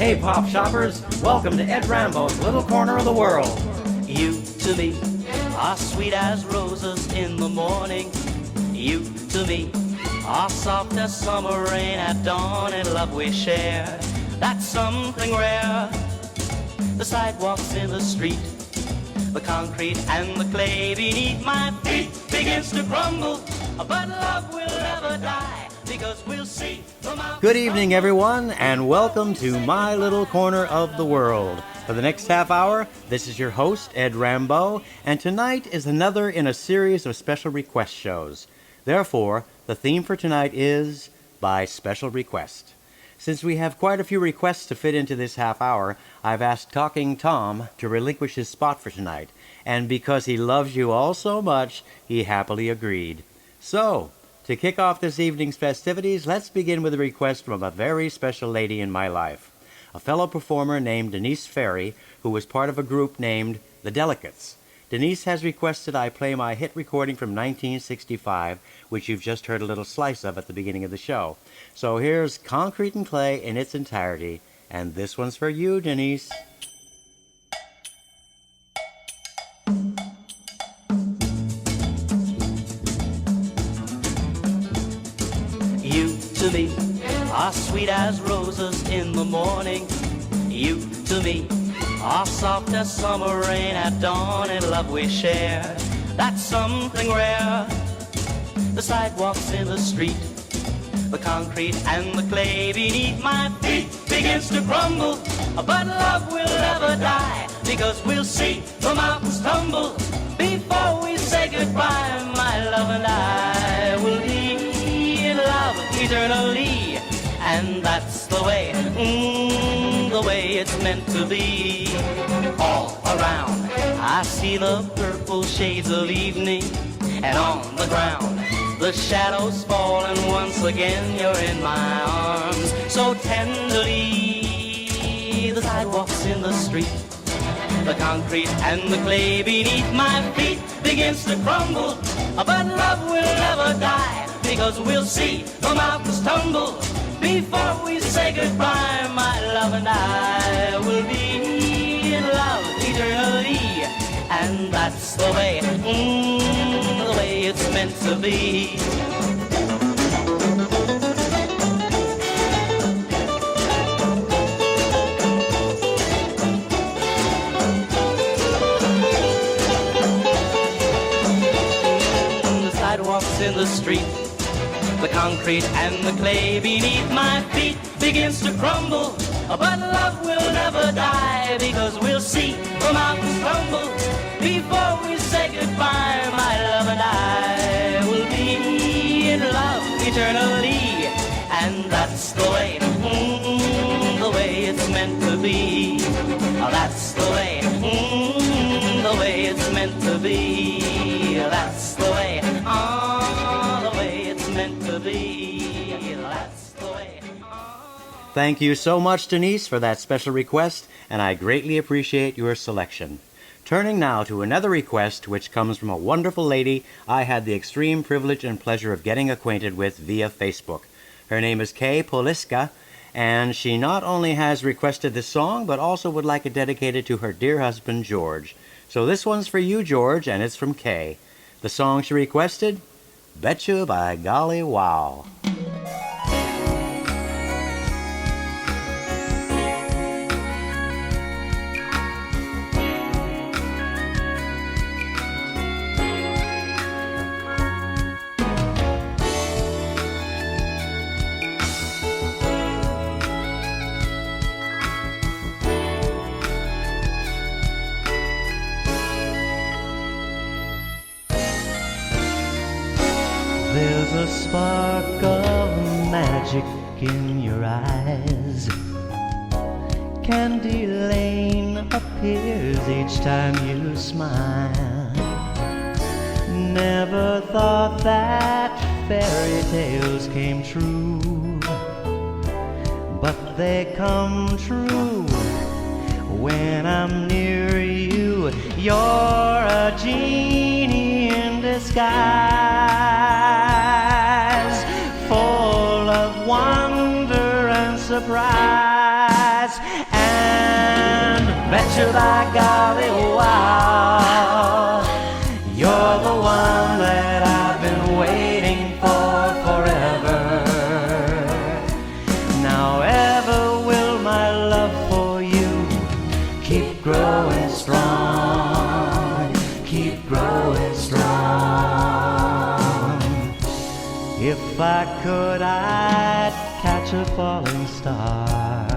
Hey pop shoppers, welcome to Ed Rambeau's little corner of the world. You to me are sweet as roses in the morning. You to me are soft as summer rain at dawn, and love we share. That's something rare. The sidewalks in the street, the concrete and the clay beneath my feet begins to crumble, but love will never die, because we'll see the mountains. Good evening, everyone, and welcome to my little corner of the world. For the next half hour, this is your host, Ed Rambeau, and tonight is another in a series of special request shows. Therefore, the theme for tonight is By Special Request. Since we have quite a few requests to fit into this half hour, I've asked Talking Tom to relinquish his spot for tonight, and because he loves you all so much, he happily agreed. So, to kick off this evening's festivities, let's begin with a request from a very special lady in my life, a fellow performer named Denise Ferry, who was part of a group named The Delicates. Denise has requested I play my hit recording from 1965, which you've just heard a little slice of at the beginning of the show. So here's Concrete and Clay in its entirety, and this one's for you, Denise. You to me are sweet as roses in the morning. You to me are soft as summer rain at dawn, and love we share. That's something rare. The sidewalks in the street, the concrete and the clay beneath my feet begins to crumble, but love will never die, because we'll see the mountains tumble before we say goodbye. My love and I will be in love eternally, and that's the way it's meant to be. All around I see the purple shades of evening, and on the ground the shadows fall, and once again you're in my arms so tenderly. The sidewalks in the street, the concrete and the clay beneath my feet begins to crumble, but love will never die, because we'll see the mountains tumble before we say goodbye. My love and I will be in love eternally, and that's the way it's meant to be. The sidewalks in the street, the concrete and the clay beneath my feet begins to crumble, but love will never die, because we'll see the mountains tumble before we say goodbye. My love and I will be in love eternally, and that's the way it's meant to be. That's the way it's meant to be. That's the way it's meant to be. That's the way. Thank you so much, Denise, for that special request, and I greatly appreciate your selection. Turning now to another request, which comes from a wonderful lady I had the extreme privilege and pleasure of getting acquainted with via Facebook. Her name is Kay Poliska, and she not only has requested this song, but also would like it dedicated to her dear husband, George. So this one's for you, George, and it's from Kay. The song she requested, Betcha by Golly Wow. There's a spark of magic in your eyes. Candy Lane appears each time you smile. Never thought that fairy tales came true, but they come true when I'm near you. You're a genie in disguise, full of wonder and surprise, Betcha by golly, wow, you're the one that I've been waiting for forever. Now ever will my love for you keep growing strong, keep growing strong. If I could, I'd catch a falling star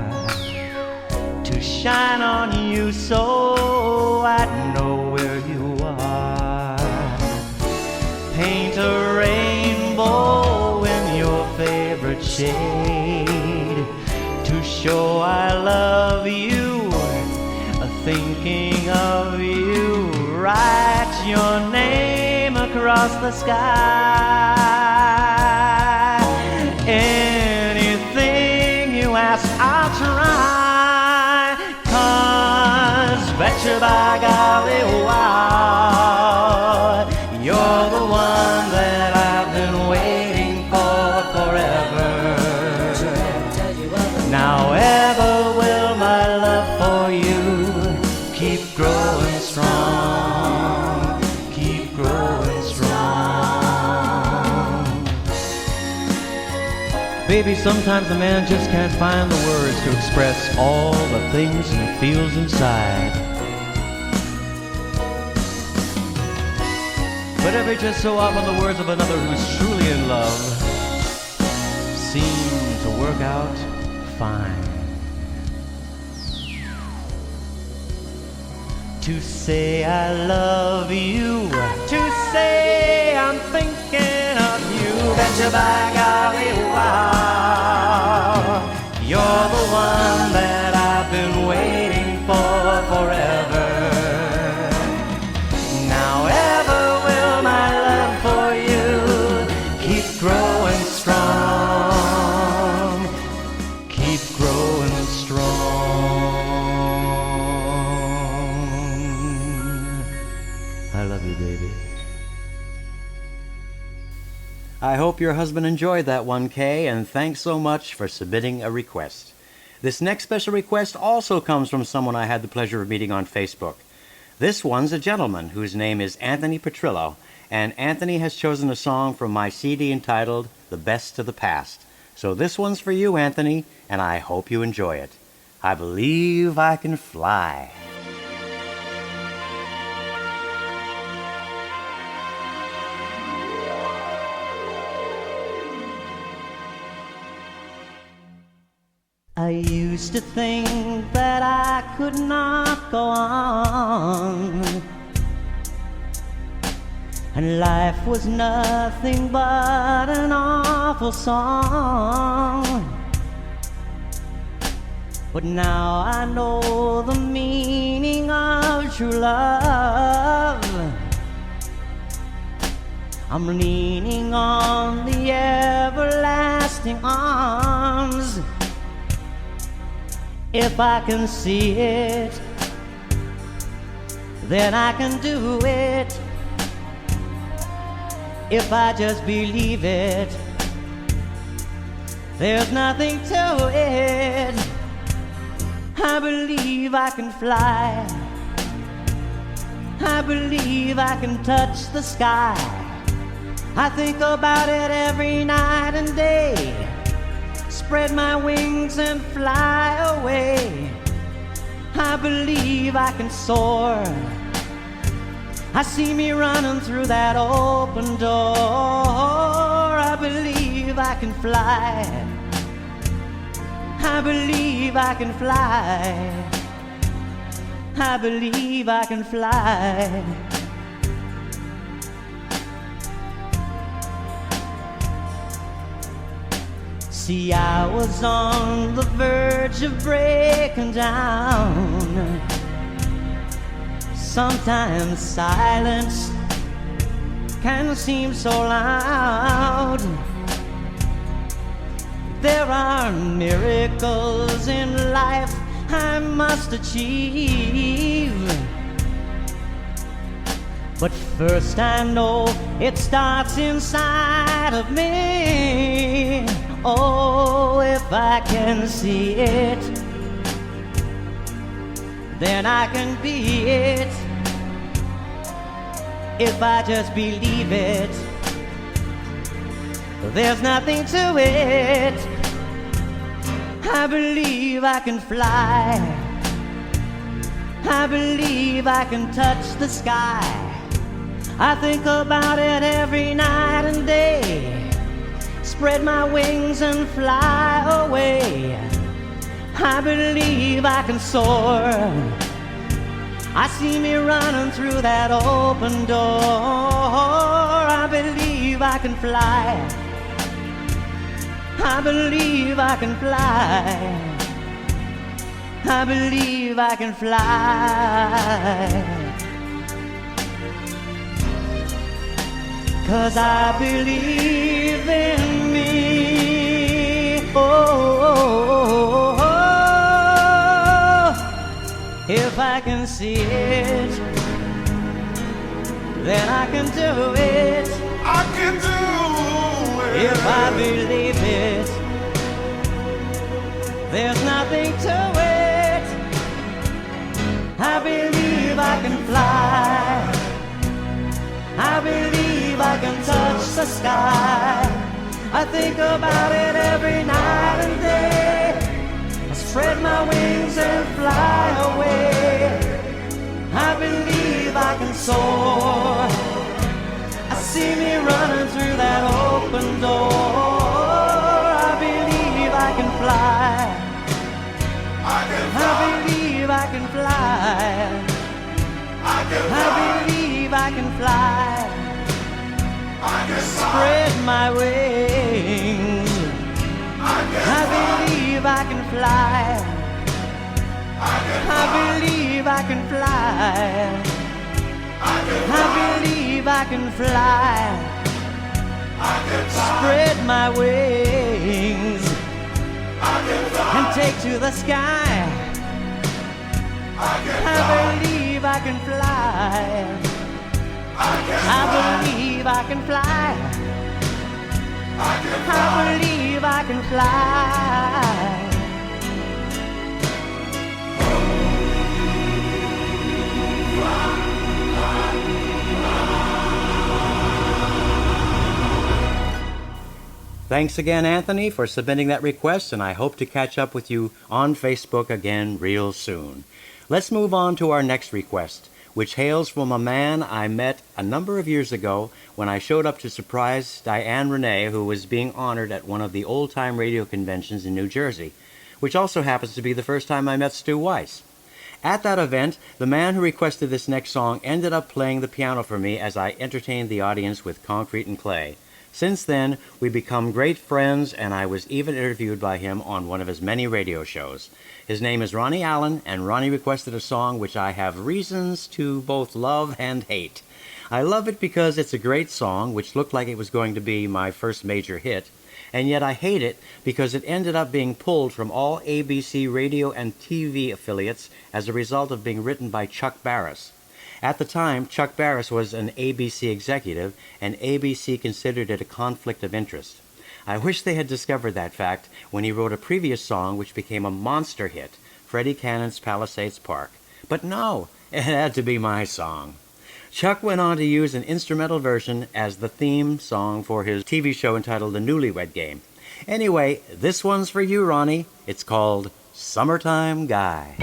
to shine on you so I'd know where you are. Paint a rainbow in your favorite shade to show I love you, thinking of you. Write your name across the sky. Anything you ask, I'll try. 'Cause betcha by golly, wow, you're the one that I've been waiting for forever. Now ever will my love for you keep growing strong, keep growing strong. Baby, sometimes a man just can't find the words to express all the things he feels inside. But every just so often the words of another who's truly in love seem to work out fine. To say I love you, to say I'm thinking of you. Betcha by golly, wow, you're the one that I've been waiting for forever. Now ever will my love for you keep growing strong, keep growing strong. I love you, baby. I hope your husband enjoyed that one, Kay, and thanks so much for submitting a request. This next special request also comes from someone I had the pleasure of meeting on Facebook. This one's a gentleman whose name is Anthony Petrillo, and Anthony has chosen a song from my CD entitled The Best of the Past. So this one's for you, Anthony, and I hope you enjoy it. I Believe I Can Fly. I used to think that I could not go on, and life was nothing but an awful song. But now I know the meaning of true love. I'm leaning on the everlasting arms. If I can see it, then I can do it. If I just believe it, there's nothing to it. I believe I can fly. I believe I can touch the sky. I think about it every night and day. Spread my wings and fly away. I believe I can soar. I see me running through that open door. I believe I can fly. I believe I can fly. I believe I can fly. See, I was on the verge of breaking down. Sometimes silence can seem so loud. There are miracles in life I must achieve. But first I know it starts inside of me. Oh, if I can see it, then I can be it. If I just believe it, there's nothing to it. I believe I can fly. I believe I can touch the sky. I think about it every night and day. Spread my wings and fly away. I believe I can soar. I see me running through that open door. I believe I can fly. I believe I can fly. I believe I can fly. 'Cause I believe in me. Oh. If I can see it, then I can do it. I can do it. If I believe it, there's nothing to it. I believe I can fly. I believe I can touch the sky. I think about it every night and day. I spread my wings and fly away. I believe I can soar. I see me running through that open door. I believe I can fly. I can fly. I believe I can fly. I can I fly. believe I can fly. I can fly. Spread my wings. I believe I can fly. I believe I can fly. I believe I can fly. Spread my wings and take to the sky. I believe I can fly. I believe I can fly. I believe I can fly. Thanks again, Anthony, for submitting that request, and I hope to catch up with you on Facebook again real soon. Let's move on to our next request, which hails from a man I met a number of years ago when I showed up to surprise Diane Renee, who was being honored at one of the old-time radio conventions in New Jersey, which also happens to be the first time I met Stu Weiss. At that event, the man who requested this next song ended up playing the piano for me as I entertained the audience with Concrete and Clay. Since then, we become great friends, and I was even interviewed by him on one of his many radio shows. His name is Ronnie Allen, and Ronnie requested a song which I have reasons to both love and hate. I love it because it's a great song, which looked like it was going to be my first major hit, and yet I hate it because it ended up being pulled from all ABC radio and TV affiliates as a result of being written by Chuck Barris. At the time, Chuck Barris was an ABC executive, and ABC considered it a conflict of interest. I wish they had discovered that fact when he wrote a previous song which became a monster hit, Freddie Cannon's Palisades Park. But no, it had to be my song. Chuck went on to use an instrumental version as the theme song for his TV show entitled The Newlywed Game. Anyway, this one's for you, Ronnie. It's called Summertime Guy.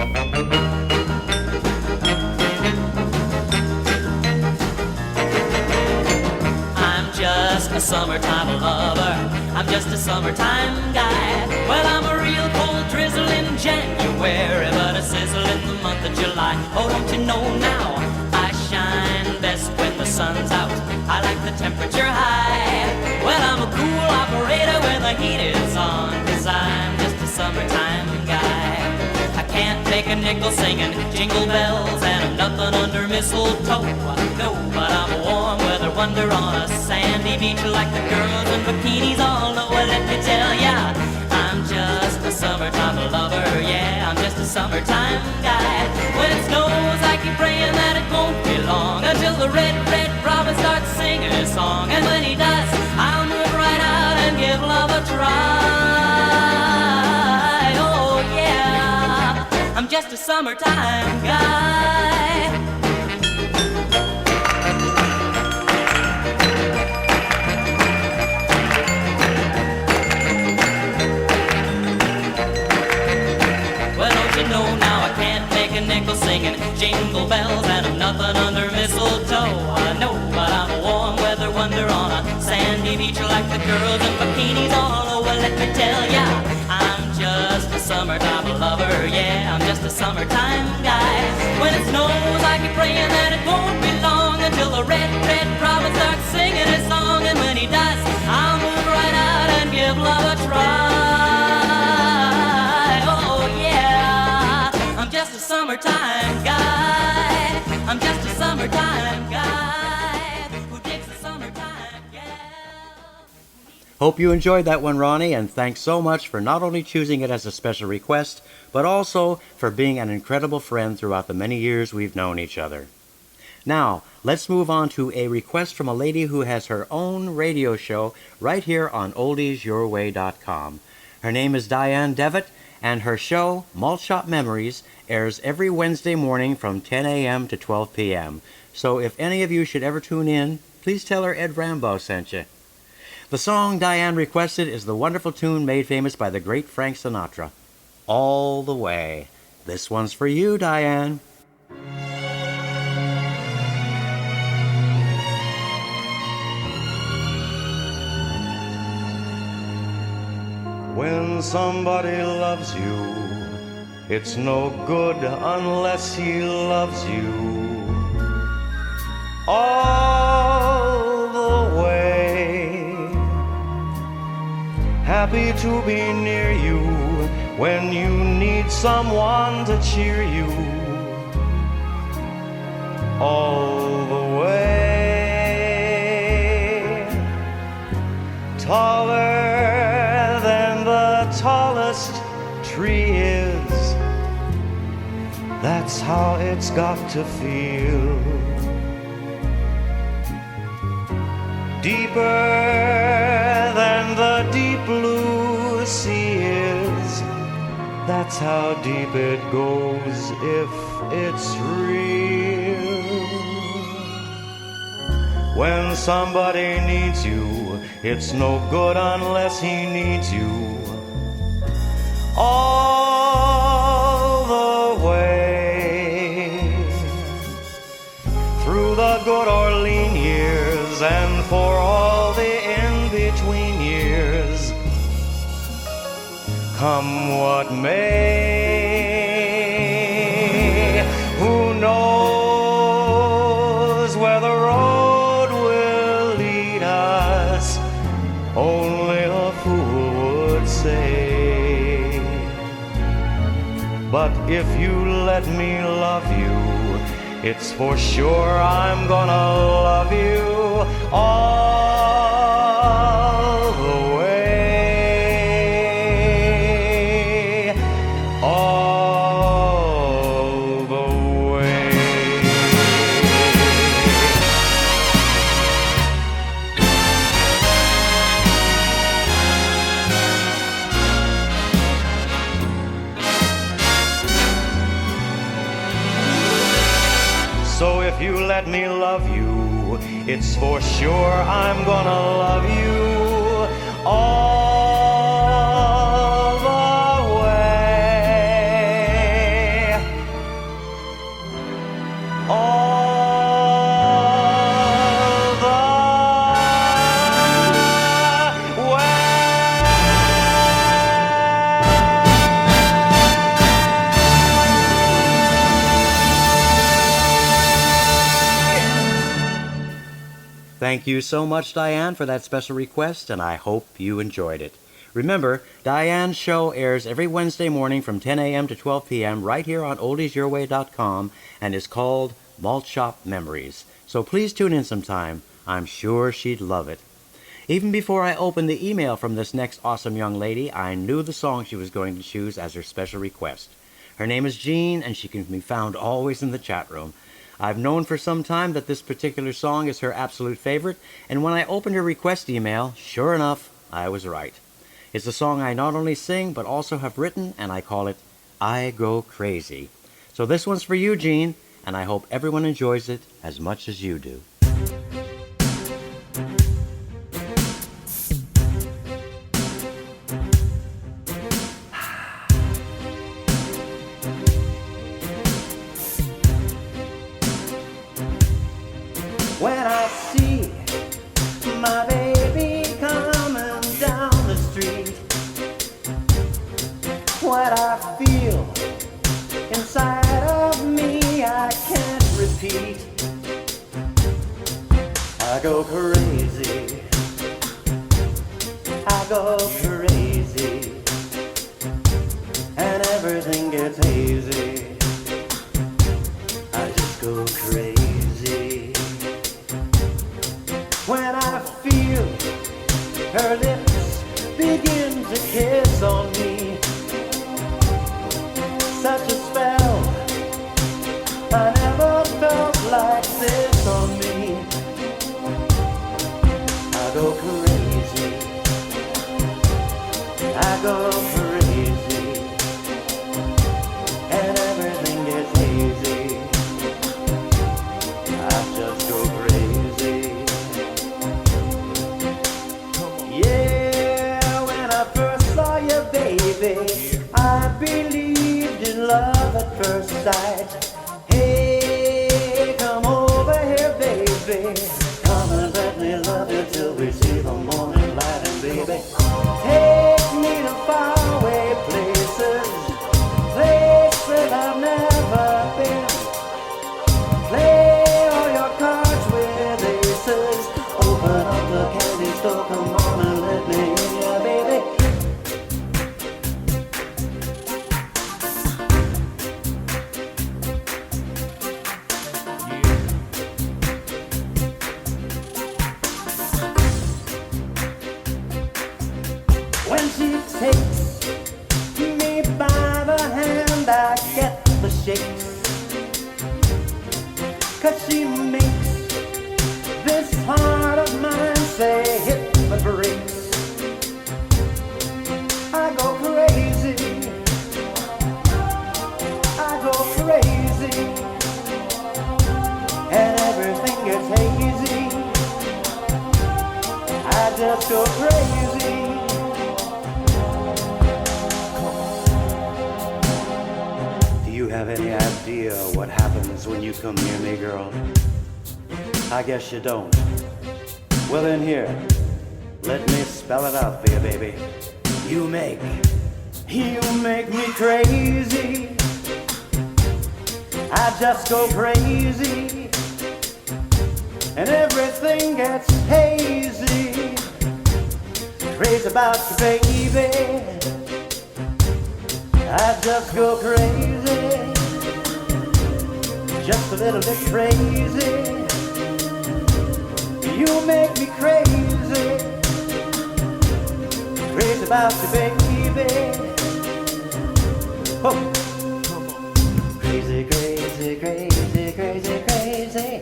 Just a summertime lover, I'm just a summertime guy. Well, I'm a real cold drizzle in January, but a sizzle in the month of July. Oh, don't you know now, I shine best when the sun's out. I like the temperature high. Well, I'm a cool operator when the heat is on, 'cause I'm just a summertime guy. I can't make a nickel singing jingle bells, and I'm nothing under mistletoe. No, but I'm a warm weather wonder on a sandy beach like the girls in bikinis all know. Well, let me tell ya, I'm just a summertime lover. Yeah, I'm just a summertime guy. When it snows, I keep praying that it won't be long until the red robin starts singing his song. And when he does, I'll move right out and give love a try. Oh yeah, I'm just just a summertime guy. Well, don't you know now I can't make a nickel singing jingle bells, and I'm nothing under mistletoe. I know, but I'm a warm weather wonder on a sandy beach like the girls in bikinis all over. Let me tell ya, I'm just a summertime lover. Yeah, I'm just a summertime guy. When it snows, I keep praying that it won't be long until the red, red robin starts singing his song. And when he does, I'll move right out and give love a try. Oh yeah, I'm just a summertime guy. I'm just a summertime guy who digs the summertime gal. Hope you enjoyed that one, Ronnie, and thanks so much for not only choosing it as a special request, but also for being an incredible friend throughout the many years we've known each other. Now, let's move on to a request from a lady who has her own radio show right here on oldiesyourway.com. Her name is Diane Devitt, and her show, Malt Shop Memories, airs every Wednesday morning from 10 a.m. to 12 p.m. So if any of you should ever tune in, please tell her Ed Rambeau sent you. The song Diane requested is the wonderful tune made famous by the great Frank Sinatra, All the Way. This one's for you, Diane. When somebody loves you, it's no good unless he loves you all the way. Happy to be near you when you need someone to cheer you all the way. Taller than the tallest tree is, that's how it's got to feel. Deeper than the deep blue sea is, that's how deep it goes if it's real. When somebody needs you, it's no good unless he needs you all the way. Through the good or lean years, and for all the in-between years, come what may, who knows where the road will lead us? Only a fool would say. But if you let me love you, it's for sure I'm gonna love you all the way, all the way. So if you let me love you, it's for sure I'm gonna love you all the way, all the way. Thank you so much, Diane, for that special request, and I hope you enjoyed it. Remember, Diane's show airs every Wednesday morning from 10 a.m. to 12 p.m. right here on oldiesyourway.com and is called Malt Shop Memories. So please tune in sometime. I'm sure she'd love it. Even before I opened the email from this next awesome young lady, I knew the song she was going to choose as her special request. Her name is Jean, and she can be found always in the chat room. I've known for some time that this particular song is her absolute favorite, and when I opened her request email, sure enough, I was right. It's a song I not only sing, but also have written, and I call it I Go Crazy. So this one's for you, Gene, and I hope everyone enjoys it as much as you do. When I see my baby coming down the street, what I feel inside of me I can't repeat. I go crazy, I go crazy, and everything gets hazy. I just go crazy when I feel her lips begin to kiss on me. Such a spell, I never felt like this on me. I go crazy, I go crazy, and everything gets hazy. I just go crazy. Yeah, when I first saw you, baby, I believed in love at first sight. Hey, come over here, baby, come and let me love you till we see the morning light. And baby, take me to faraway places, places I've never been. Play all your cards with aces, open up the candy store, come on and let me in, yeah, baby. When she takes me by the hand, I get the shakes, 'cause she makes this heart of mine say hit the brakes. I go crazy, I go crazy, and everything gets hazy. I just go crazy. Do you have any idea what happens when you come near me, girl? I guess you don't. Well then here, let me spell it out for you, baby. You make me crazy. I just go crazy, and everything gets hazy. Crazy about you, baby. I just go crazy, just a little bit crazy. You make me crazy, crazy about you, baby. Oh. Crazy, crazy, crazy, crazy, crazy,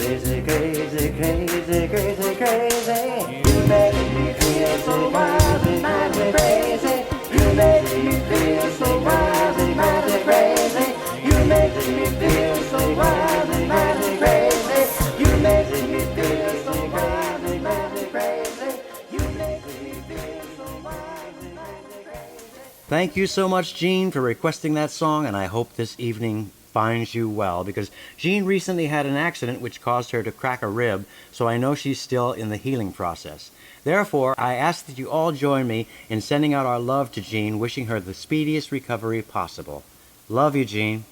crazy, crazy, crazy, crazy, crazy. You make me feel so wild and mad and crazy. You make me feel so wild and mad and crazy. You make me feel so wild and mad and crazy. You make me feel so wild and mad and crazy. You make me feel so wild and mad and crazy. Thank you so much, Gene, for requesting that song, and I hope this evening finds you well, because Jean recently had an accident which caused her to crack a rib, so I know she's still in the healing process. Therefore, I ask that you all join me in sending out our love to Jean, wishing her the speediest recovery possible. Love you, Jean.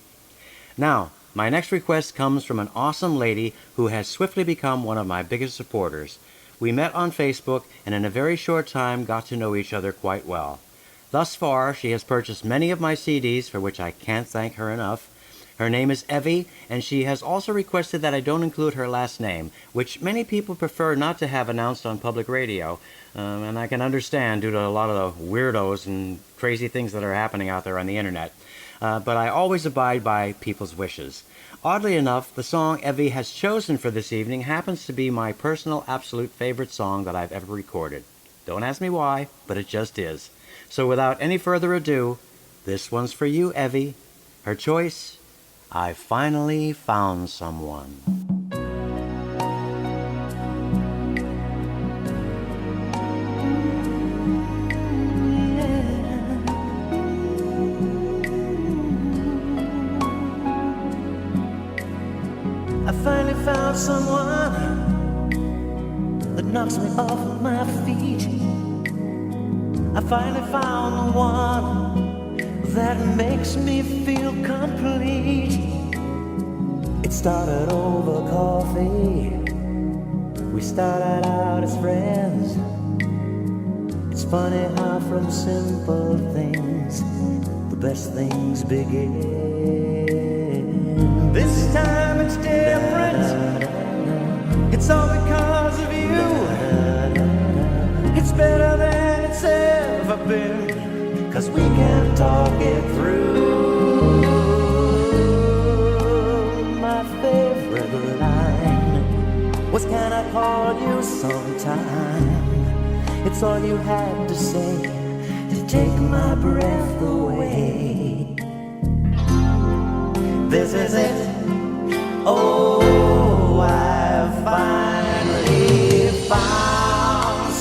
Now, my next request comes from an awesome lady who has swiftly become one of my biggest supporters. We met on Facebook and in a very short time got to know each other quite well. Thus far, she has purchased many of my CDs, for which I can't thank her enough. Her name is Evie, and she has also requested that I don't include her last name, which many people prefer not to have announced on public radio, and I can understand due to a lot of the weirdos and crazy things that are happening out there on the internet. But I always abide by people's wishes. Oddly enough, the song Evie has chosen for this evening happens to be my personal absolute favorite song that I've ever recorded. Don't ask me why, but it just is. So without any further ado, this one's for you, Evie. Her choice, I Finally Found Someone. I finally found someone that knocks me off of my feet. I finally found the one that makes me feel complete. It started over coffee. We started out as friends. It's funny how from simple things the best things begin. This time it's different. It's all because of you. It's better than it's ever been, 'cause we can talk it through. My favorite line was, can I call you sometime? It's all you had to say to take my breath away. This is it. Oh, I finally found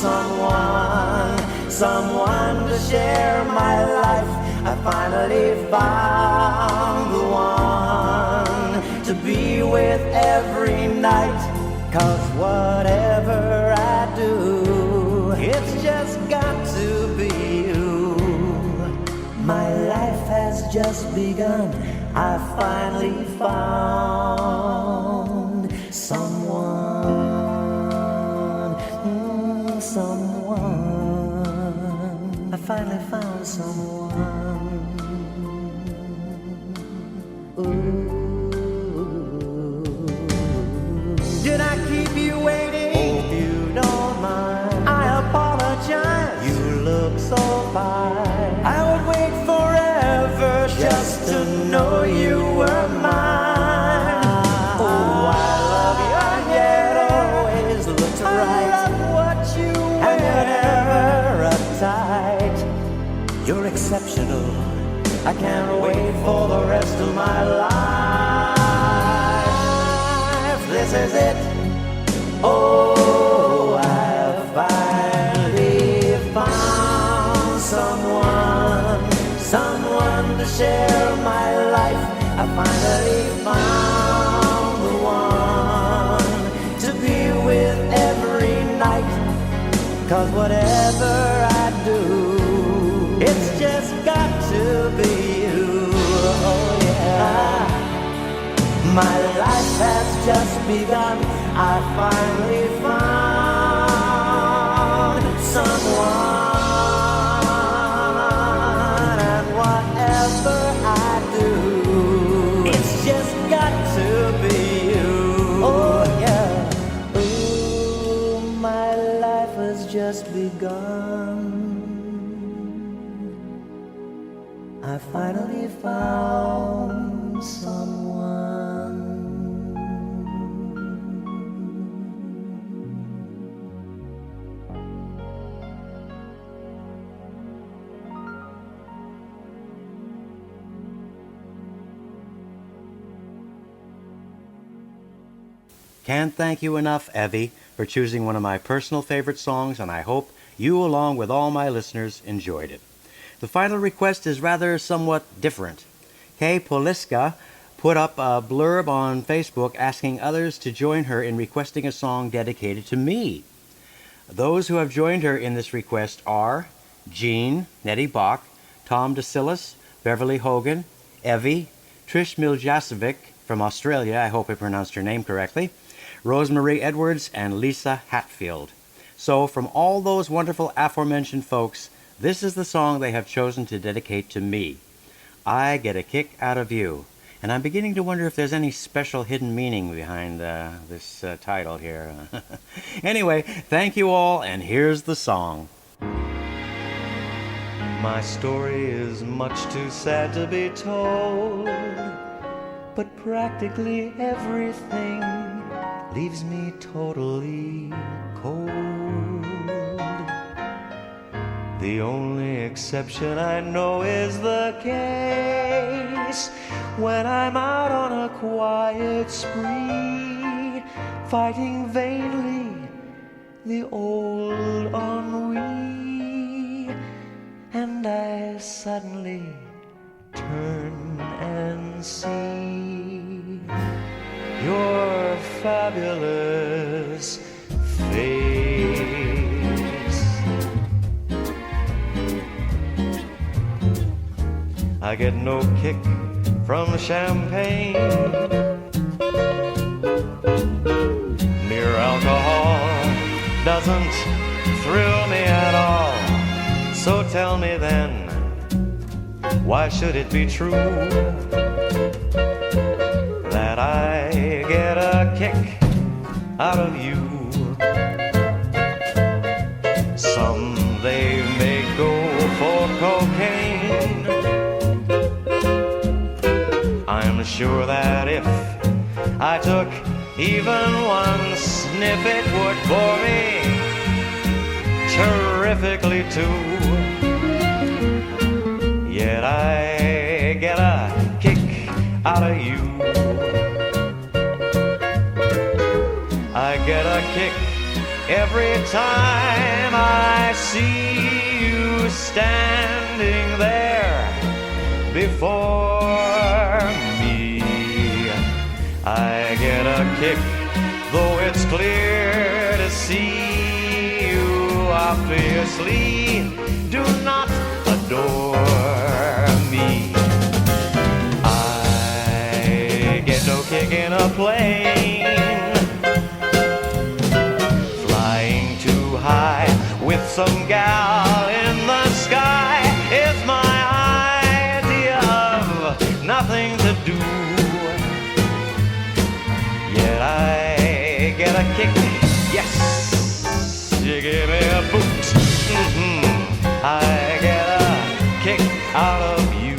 someone to share my life. I finally found the one to be with every night. 'Cause whatever I do, it's just got to be you. My life has just begun. I finally found someone, someone. I finally found someone. Ooh. Did I keep you waiting? Hope you don't mind. I apologize. You look so fine. I would wait forever just to know you were mine. Oh, I love you, and yet always looked right. I love what you wear, and you're never uptight. You're exceptional. I can't wait for the rest of my life. This is it. Oh, I've finally found someone to share my life. I finally found the one to be with every night. 'Cause whatever I do, it's just got to be you. Oh yeah. My life has just begun. I finally found someone, and whatever I do, it's just got to be you. Oh yeah. Ooh, my life has just begun. I finally found someone. Can't thank you enough, Evie, for choosing one of my personal favorite songs, and I hope you, along with all my listeners, enjoyed it. The final request is rather somewhat different. Kay Poliska put up a blurb on Facebook asking others to join her in requesting a song dedicated to me. Those who have joined her in this request are Jean, Nettie Bach, Tom DeSillis, Beverly Hogan, Evie, Trish Miljasevic from Australia, I hope I pronounced her name correctly, Rosemarie Edwards, and Lisa Hatfield. So from all those wonderful aforementioned folks, this is the song they have chosen to dedicate to me. I Get a Kick Out of You. And I'm beginning to wonder if there's any special hidden meaning behind this title here. Anyway, thank you all, and here's the song. My story is much too sad to be told, but practically everything leaves me totally cold. The only exception I know is the case when I'm out on a quiet spree, fighting vainly the old ennui, and I suddenly turn and see your fabulous face. I get no kick from champagne. Mere alcohol doesn't thrill me at all. So tell me then, why should it be true that I get a kick out of you? Some they may go for cocaine. I'm sure that if I took even one sniff, it would bore me terrifically too. Yet I get a kick out of you. I get a kick every time I see you standing there before me. I get a kick, though it's clear to see you obviously do not adore me. I get no kick in a plane, flying too high with some gal in the sky is my idea of nothing to do. Yet I get a kick, yes, you give me a boot. I get a kick out of you.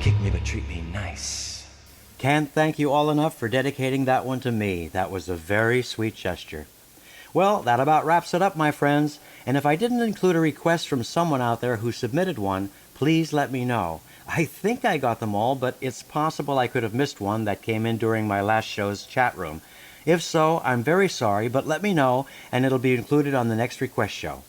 Kick me but treat me nice. Can't thank you all enough for dedicating that one to me. That was a very sweet gesture. Well, that about wraps it up, my friends. And if I didn't include a request from someone out there who submitted one, please let me know. I think I got them all, but it's possible I could have missed one that came in during my last show's chat room. If so, I'm very sorry, but let me know, and it'll be included on the next request show.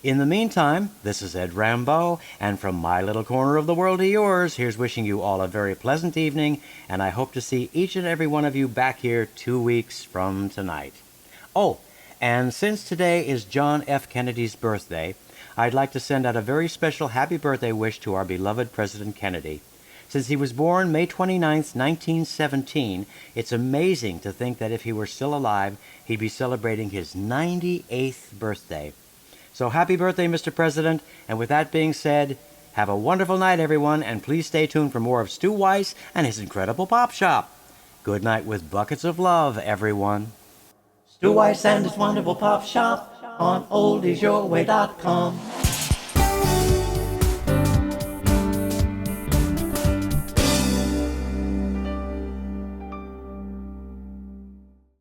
In the meantime, this is Ed Rambeau, and from my little corner of the world to yours, here's wishing you all a very pleasant evening, and I hope to see each and every one of you back here 2 weeks from tonight. Oh, and since today is John F. Kennedy's birthday, I'd like to send out a very special happy birthday wish to our beloved President Kennedy. Since he was born May 29th, 1917, it's amazing to think that if he were still alive, he'd be celebrating his 98th birthday. So happy birthday, Mr. President, and with that being said, have a wonderful night, everyone, and please stay tuned for more of Stu Weiss and his incredible pop shop. Good night with buckets of love, everyone. Stu Weiss and his wonderful pop shop on oldiesyourway.com.